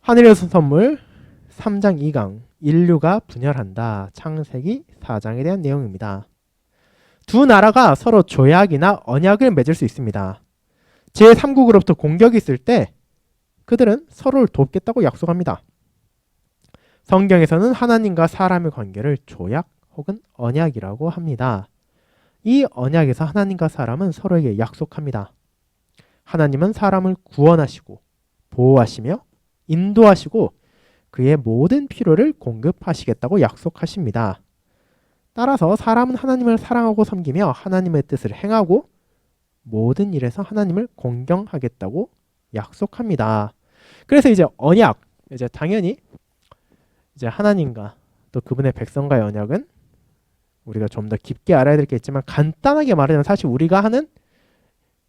하늘에서 선물 3장 2강 인류가 분열한다. 창세기 4장에 대한 내용입니다. 두 나라가 서로 조약이나 언약을 맺을 수 있습니다. 제3국으로부터 공격이 있을 때 그들은 서로를 돕겠다고 약속합니다. 성경에서는 하나님과 사람의 관계를 조약 혹은 언약이라고 합니다. 이 언약에서 하나님과 사람은 서로에게 약속합니다. 하나님은 사람을 구원하시고 보호하시며 인도하시고 그의 모든 필요를 공급하시겠다고 약속하십니다. 따라서 사람은 하나님을 사랑하고 섬기며 하나님의 뜻을 행하고 모든 일에서 하나님을 공경하겠다고 약속합니다. 그래서 이제 언약, 이제 당연히 이제 하나님과 또 그분의 백성과의 언약은 우리가 좀 더 깊게 알아야 될 게 있지만 간단하게 말하자면 사실 우리가 하는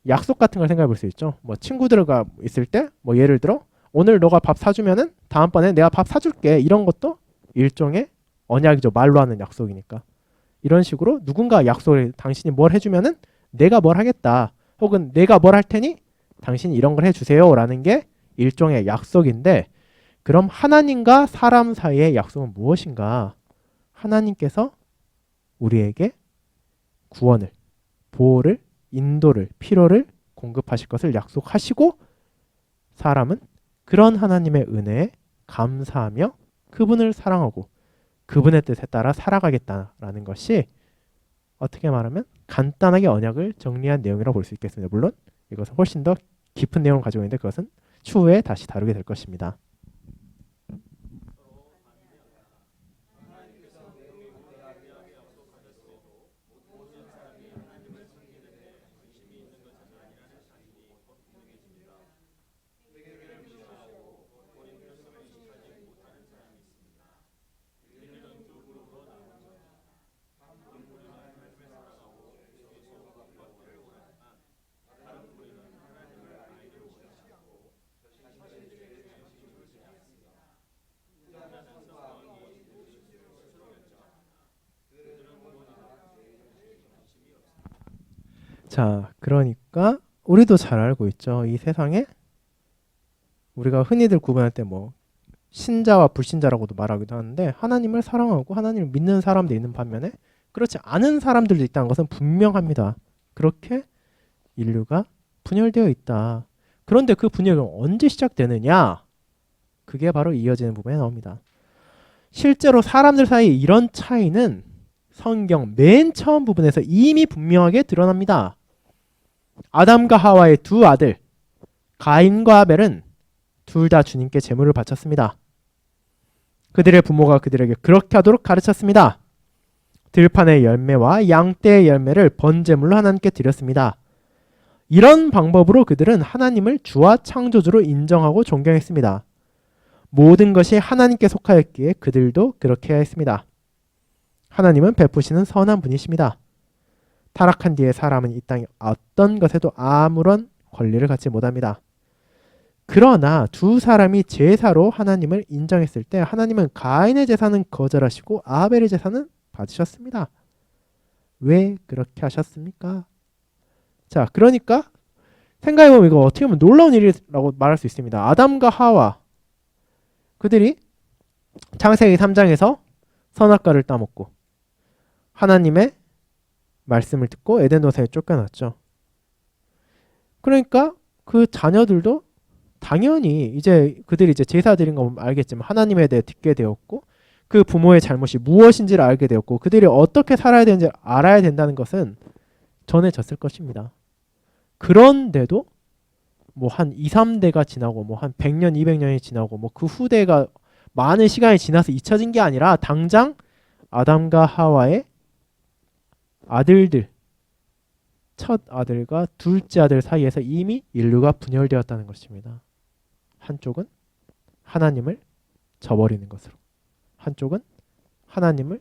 약속 같은 걸 생각해 볼 수 있죠. 뭐 친구들과 있을 때 뭐 예를 들어 오늘 너가 밥 사주면은 다음번에 내가 밥 사줄게, 이런 것도 일종의 언약이죠. 말로 하는 약속이니까. 이런 식으로 누군가 약속을, 당신이 뭘 해주면은 내가 뭘 하겠다, 혹은 내가 뭘 할 테니 당신이 이런 걸 해주세요 라는 게 일종의 약속인데, 그럼 하나님과 사람 사이의 약속은 무엇인가? 하나님께서 우리에게 구원을, 보호를, 인도를, 필요를 공급하실 것을 약속하시고, 사람은 그런 하나님의 은혜에 감사하며 그분을 사랑하고 그분의 뜻에 따라 살아가겠다라는 것이 어떻게 말하면 간단하게 언약을 정리한 내용이라고 볼 수 있겠습니다. 물론 이것은 훨씬 더 깊은 내용을 가지고 있는데 그것은 추후에 다시 다루게 될 것입니다. 자, 그러니까 우리도 잘 알고 있죠. 이 세상에 우리가 흔히들 구분할 때 뭐 신자와 불신자라고도 말하기도 하는데, 하나님을 사랑하고 하나님을 믿는 사람도 있는 반면에 그렇지 않은 사람들도 있다는 것은 분명합니다. 그렇게 인류가 분열되어 있다. 그런데 그 분열은 언제 시작되느냐? 그게 바로 이어지는 부분에 나옵니다. 실제로 사람들 사이에 이런 차이는 성경 맨 처음 부분에서 이미 분명하게 드러납니다. 아담과 하와의 두 아들 가인과 아벨은 둘 다 주님께 제물을 바쳤습니다. 그들의 부모가 그들에게 그렇게 하도록 가르쳤습니다. 들판의 열매와 양떼의 열매를 번제물로 하나님께 드렸습니다. 이런 방법으로 그들은 하나님을 주와 창조주로 인정하고 존경했습니다. 모든 것이 하나님께 속하였기에 그들도 그렇게 해야 했습니다. 하나님은 베푸시는 선한 분이십니다. 타락한 뒤에 사람은 이 땅의 어떤 것에도 아무런 권리를 갖지 못합니다. 그러나 두 사람이 제사로 하나님을 인정했을 때 하나님은 가인의 제사는 거절하시고 아벨의 제사는 받으셨습니다. 왜 그렇게 하셨습니까? 자, 그러니까 생각해보면 이거 어떻게 보면 놀라운 일이라고 말할 수 있습니다. 아담과 하와, 그들이 창세기 3장에서 선악과를 따먹고 하나님의 말씀을 듣고 에덴 동산에 쫓겨났죠. 그러니까 그 자녀들도 당연히 이제 그들이 이제 제사 드린 거 보면 알겠지만 하나님에 대해 듣게 되었고, 그 부모의 잘못이 무엇인지를 알게 되었고, 그들이 어떻게 살아야 되는지 알아야 된다는 것은 전해졌을 것입니다. 그런데도 뭐 한 2, 3대가 지나고 뭐 한 100년, 200년이 지나고 뭐 그 후대가 많은 시간이 지나서 잊혀진 게 아니라 당장 아담과 하와의 아들들, 첫 아들과 둘째 아들 사이에서 이미 인류가 분열되었다는 것입니다. 한쪽은 하나님을 저버리는 것으로, 한쪽은 하나님을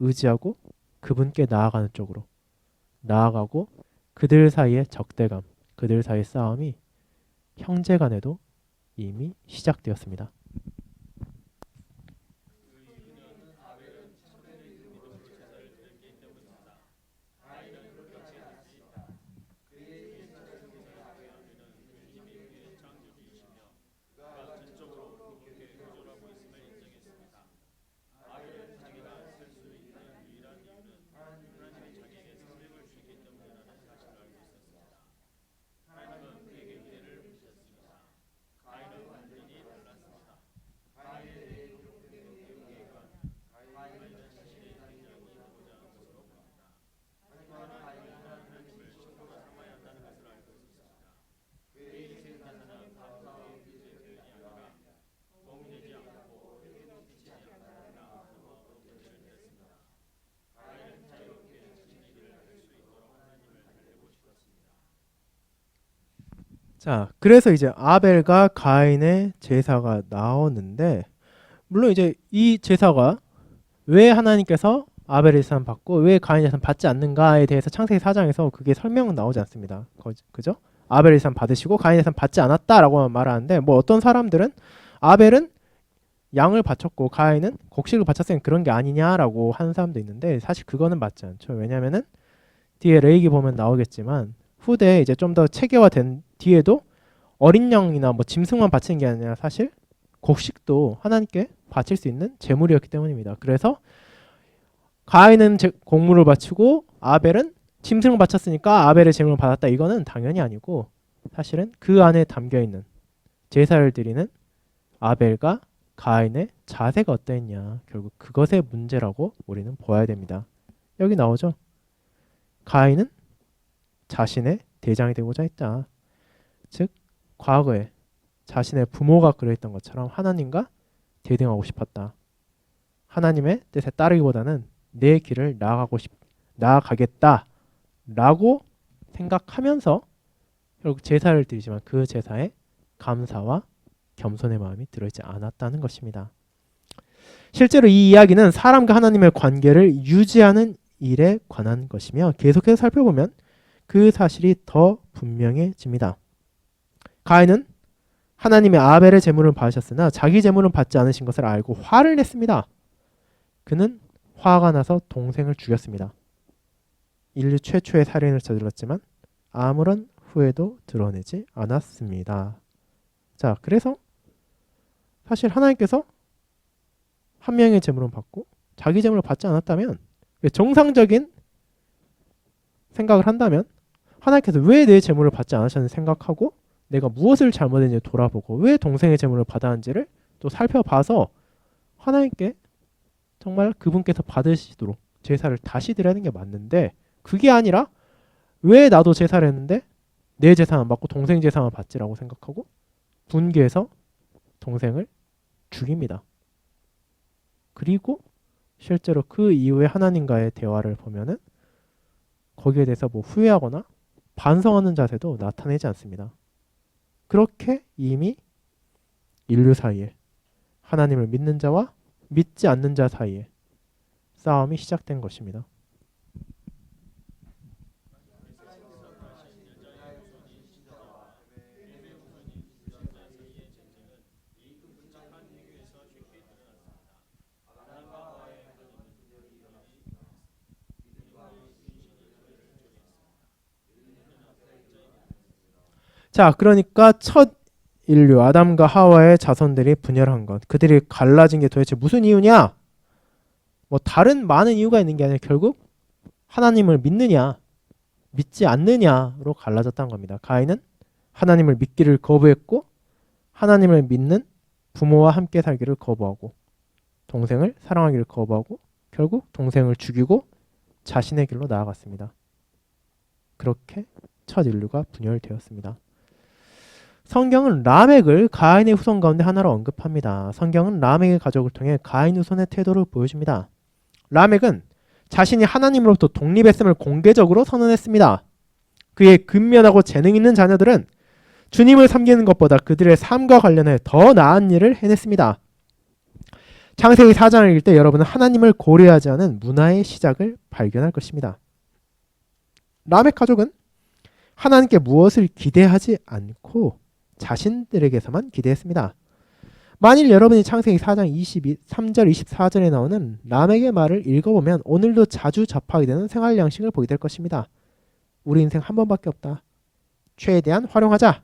의지하고 그분께 나아가는 쪽으로 나아가고, 그들 사이의 적대감, 그들 사이의 싸움이 형제간에도 이미 시작되었습니다. 자, 그래서 이제 아벨과 가인의 제사가 나오는데 물론 이제 이 제사가 왜 하나님께서 아벨의 제사는 받고 왜 가인의 제사는 받지 않는가에 대해서 창세기 4장에서 그게 설명은 나오지 않습니다. 그죠? 아벨의 제사는 받으시고 가인의 제사는 받지 않았다라고 말하는데 뭐 어떤 사람들은 아벨은 양을 바쳤고 가인은 곡식을 바쳤으니 그런 게 아니냐라고 하는 사람도 있는데 사실 그거는 맞지 않죠. 왜냐면은 뒤에 레이기 보면 나오겠지만 후대에 이제 좀 더 체계화된 뒤에도 어린 양이나 뭐 짐승만 바치는 게 아니라 사실 곡식도 하나님께 바칠 수 있는 제물이었기 때문입니다. 그래서 가인은 곡물을 바치고 아벨은 짐승을 바쳤으니까 아벨의 제물을 받았다. 이거는 당연히 아니고 사실은 그 안에 담겨 있는 제사를 드리는 아벨과 가인의 자세가 어떠했냐. 결국 그것의 문제라고 우리는 보아야 됩니다. 여기 나오죠. 가인은 자신의 대장이 되고자 했다. 즉 과거에 자신의 부모가 그랬던 것처럼 하나님과 대등하고 싶었다. 하나님의 뜻에 따르기보다는 내 길을 나아가겠다라고 생각하면서 결국 제사를 드리지만 그 제사에 감사와 겸손의 마음이 들어있지 않았다는 것입니다. 실제로 이 이야기는 사람과 하나님의 관계를 유지하는 일에 관한 것이며 계속해서 살펴보면 그 사실이 더 분명해집니다. 가인은 하나님의 아벨의 제물을 받으셨으나 자기 제물은 받지 않으신 것을 알고 화를 냈습니다. 그는 화가 나서 동생을 죽였습니다. 인류 최초의 살인을 저질렀지만 아무런 후회도 드러내지 않았습니다. 자, 그래서 사실 하나님께서 한 명의 제물은 받고 자기 제물을 받지 않았다면 정상적인 생각을 한다면 하나님께서 왜 내 제물을 받지 않으셨는지 생각하고 내가 무엇을 잘못했는지 돌아보고 왜 동생의 제물을 받았는지를 또 살펴봐서 하나님께 정말 그분께서 받으시도록 제사를 다시 드리는 게 맞는데 그게 아니라 왜 나도 제사를 했는데 내 제사만 받고 동생 제사만 받지라고 생각하고 분개해서 동생을 죽입니다. 그리고 실제로 그 이후에 하나님과의 대화를 보면은 거기에 대해서 뭐 후회하거나 반성하는 자세도 나타내지 않습니다. 그렇게 이미 인류 사이에 하나님을 믿는 자와 믿지 않는 자 사이에 싸움이 시작된 것입니다. 자, 그러니까 첫 인류 아담과 하와의 자손들이 분열한 것, 그들이 갈라진 게 도대체 무슨 이유냐? 뭐 다른 많은 이유가 있는 게 아니라 결국 하나님을 믿느냐 믿지 않느냐로 갈라졌다는 겁니다. 가인은 하나님을 믿기를 거부했고 하나님을 믿는 부모와 함께 살기를 거부하고 동생을 사랑하기를 거부하고 결국 동생을 죽이고 자신의 길로 나아갔습니다. 그렇게 첫 인류가 분열되었습니다. 성경은 라멕을 가인의 후손 가운데 하나로 언급합니다. 성경은 라멕의 가족을 통해 가인 후손의 태도를 보여줍니다. 라멕은 자신이 하나님으로부터 독립했음을 공개적으로 선언했습니다. 그의 근면하고 재능 있는 자녀들은 주님을 섬기는 것보다 그들의 삶과 관련해 더 나은 일을 해냈습니다. 창세기 4장을 읽을 때 여러분은 하나님을 고려하지 않은 문화의 시작을 발견할 것입니다. 라멕 가족은 하나님께 무엇을 기대하지 않고 자신들에게서만 기대했습니다. 만일 여러분이 창세기 4장 23절 24절에 나오는 라멕의 말을 읽어보면 오늘도 자주 접하게 되는 생활 양식을 보게 될 것입니다. 우리 인생 한 번밖에 없다. 최대한 활용하자.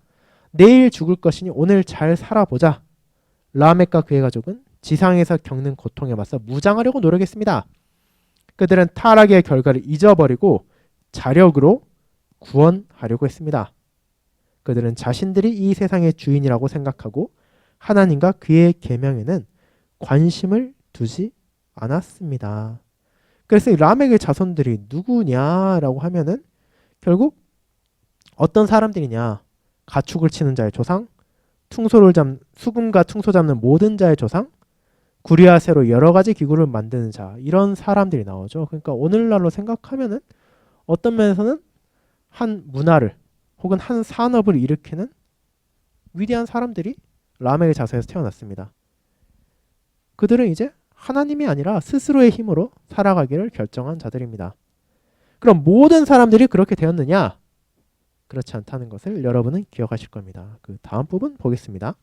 내일 죽을 것이니 오늘 잘 살아보자. 라멕과 그의 가족은 지상에서 겪는 고통에 맞서 무장하려고 노력했습니다. 그들은 타락의 결과를 잊어버리고 자력으로 구원하려고 했습니다. 그들은 자신들이 이 세상의 주인이라고 생각하고 하나님과 그의 계명에는 관심을 두지 않았습니다. 그래서 이 라멕의 자손들이 누구냐라고 하면은 결국 어떤 사람들이냐? 가축을 치는 자의 조상, 수금과 퉁소 잡는 모든 자의 조상, 구리와 쇠로 여러 가지 기구를 만드는 자, 이런 사람들이 나오죠. 그러니까 오늘날로 생각하면은 어떤 면에서는 한 문화를 혹은 한 산업을 일으키는 위대한 사람들이 라멕의 자손에서 태어났습니다. 그들은 이제 하나님이 아니라 스스로의 힘으로 살아가기를 결정한 자들입니다. 그럼 모든 사람들이 그렇게 되었느냐? 그렇지 않다는 것을 여러분은 기억하실 겁니다. 그 다음 부분 보겠습니다.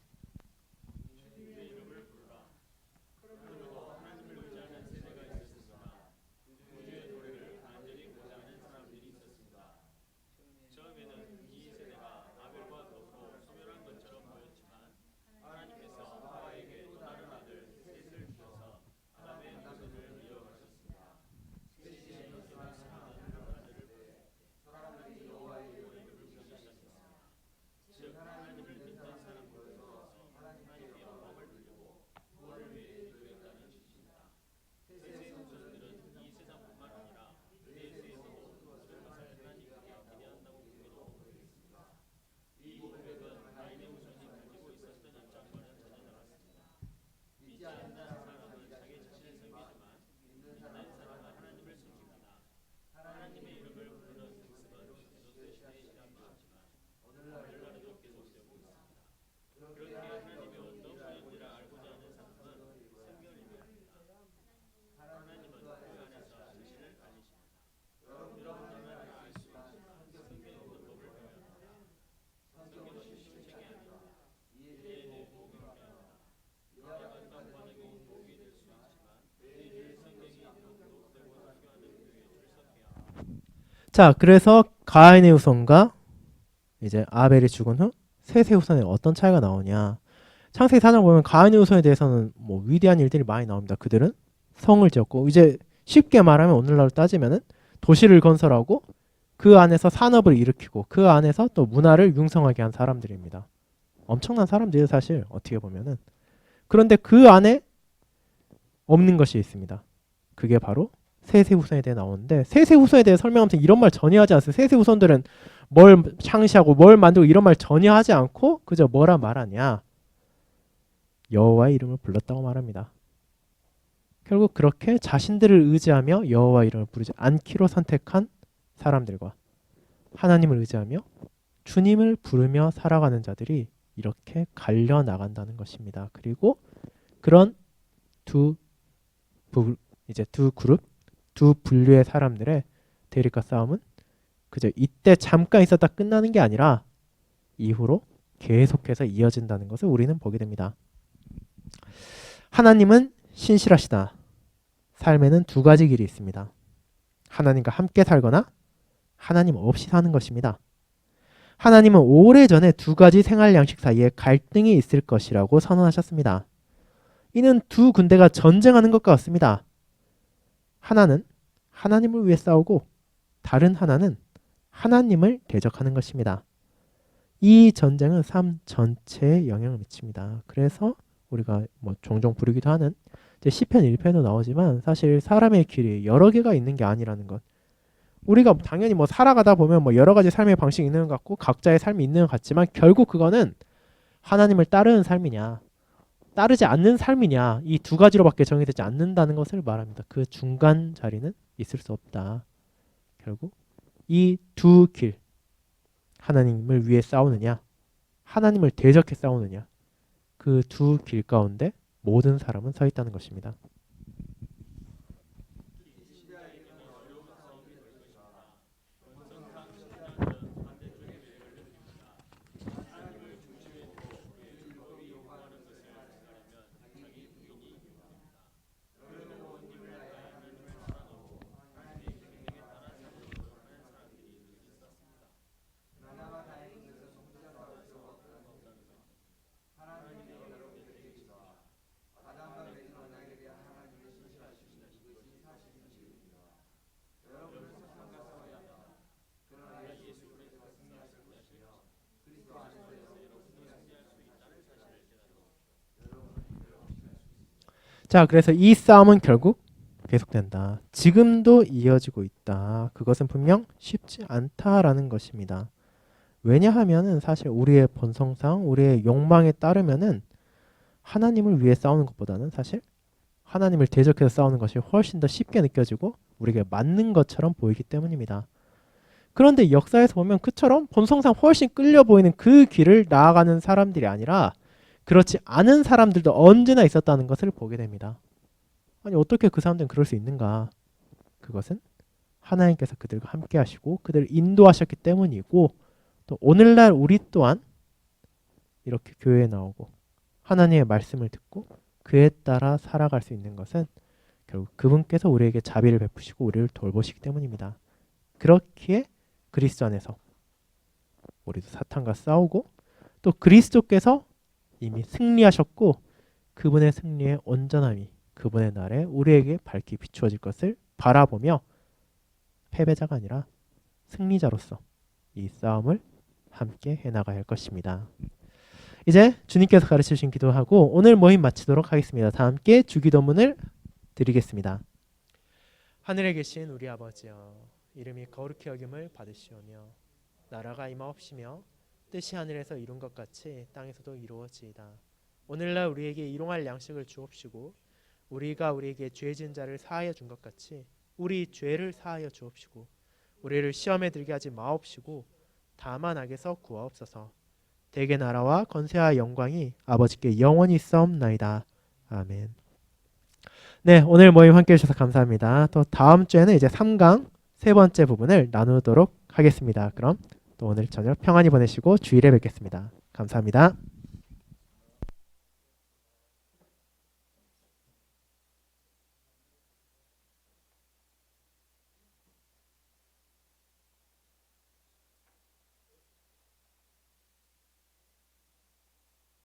자, 그래서 가인의 후손과 이제 아벨이 죽은 후 셋의 후손에 어떤 차이가 나오냐? 창세기 4장 보면 가인의 후손에 대해서는 뭐 위대한 일들이 많이 나옵니다. 그들은 성을 지었고, 이제 쉽게 말하면 오늘날로 따지면은 도시를 건설하고 그 안에서 산업을 일으키고 그 안에서 또 문화를 융성하게 한 사람들입니다. 엄청난 사람들이 사실 어떻게 보면은. 그런데 그 안에 없는 것이 있습니다. 그게 바로 셋의 후손에 대해 나오는데, 셋의 후손에 대해 설명하면서 이런 말 전혀 하지 않았어요. 셋의 후손들은 뭘 창시하고 뭘 만들고 이런 말 전혀 하지 않고 그저 뭐라 말하냐? 여호와의 이름을 불렀다고 말합니다. 결국 그렇게 자신들을 의지하며 여호와 이름을 부르지 않기로 선택한 사람들과 하나님을 의지하며 주님을 부르며 살아가는 자들이 이렇게 갈려 나간다는 것입니다. 그리고 그런 두 그룹, 두 분류의 사람들의 대립과 싸움은 그저 이때 잠깐 있었다 끝나는 게 아니라 이후로 계속해서 이어진다는 것을 우리는 보게 됩니다. 하나님은 신실하시다. 삶에는 두 가지 길이 있습니다. 하나님과 함께 살거나 하나님 없이 사는 것입니다. 하나님은 오래전에 두 가지 생활 양식 사이에 갈등이 있을 것이라고 선언하셨습니다. 이는 두 군대가 전쟁하는 것과 같습니다. 하나는 하나님을 위해 싸우고 다른 하나는 하나님을 대적하는 것입니다. 이 전쟁은 삶 전체에 영향을 미칩니다. 그래서 우리가 뭐 종종 부르기도 하는 이제 시편 1편에도 나오지만 사실 사람의 길이 여러 개가 있는 게 아니라는 것. 우리가 당연히 뭐 살아가다 보면 뭐 여러 가지 삶의 방식이 있는 것 같고 각자의 삶이 있는 것 같지만 결국 그거는 하나님을 따르는 삶이냐 따르지 않는 삶이냐 이 두 가지로밖에 정의되지 않는다는 것을 말합니다. 그 중간 자리는 있을 수 없다. 결국 이 두 길, 하나님을 위해 싸우느냐 하나님을 대적해 싸우느냐 그 두 길 가운데 모든 사람은 서 있다는 것입니다. 자, 그래서 이 싸움은 결국 계속된다. 지금도 이어지고 있다. 그것은 분명 쉽지 않다라는 것입니다. 왜냐하면은 사실 우리의 본성상 우리의 욕망에 따르면은 하나님을 위해 싸우는 것보다는 사실 하나님을 대적해서 싸우는 것이 훨씬 더 쉽게 느껴지고 우리에게 맞는 것처럼 보이기 때문입니다. 그런데 역사에서 보면 그처럼 본성상 훨씬 끌려 보이는 그 길을 나아가는 사람들이 아니라 그렇지 않은 사람들도 언제나 있었다는 것을 보게 됩니다. 아니 어떻게 그 사람들은 그럴 수 있는가? 그것은 하나님께서 그들과 함께 하시고 그들을 인도하셨기 때문이고 또 오늘날 우리 또한 이렇게 교회에 나오고 하나님의 말씀을 듣고 그에 따라 살아갈 수 있는 것은 결국 그분께서 우리에게 자비를 베푸시고 우리를 돌보시기 때문입니다. 그렇기에 그리스도 안에서 우리도 사탄과 싸우고 또 그리스도께서 이미 승리하셨고 그분의 승리의 온전함이 그분의 날에 우리에게 밝히 비추어질 것을 바라보며 패배자가 아니라 승리자로서 이 싸움을 함께 해나가야 할 것입니다. 이제 주님께서 가르치신 기도하고 오늘 모임 마치도록 하겠습니다. 다 함께 주기도문을 드리겠습니다. 하늘에 계신 우리 아버지여, 이름이 거룩히 여김을 받으시오며 나라가 임하옵시며 뜻이 하늘에서 이룬 것 같이 땅에서도 이루어지이다. 오늘날 우리에게 일용할 양식을 주옵시고 우리가 우리에게 죄 지은 자를 사하여 준 것 같이 우리 죄를 사하여 주옵시고 우리를 시험에 들게 하지 마옵시고 다만 악에서 구하옵소서. 대개 나라와 권세와 영광이 아버지께 영원히 있사옵나이다. 아멘. 네, 오늘 모임 함께 해주셔서 감사합니다. 또 다음 주에는 이제 3강 세 번째 부분을 나누도록 하겠습니다. 그럼 또 오늘 저녁 평안히 보내시고 주일에 뵙겠습니다. 감사합니다.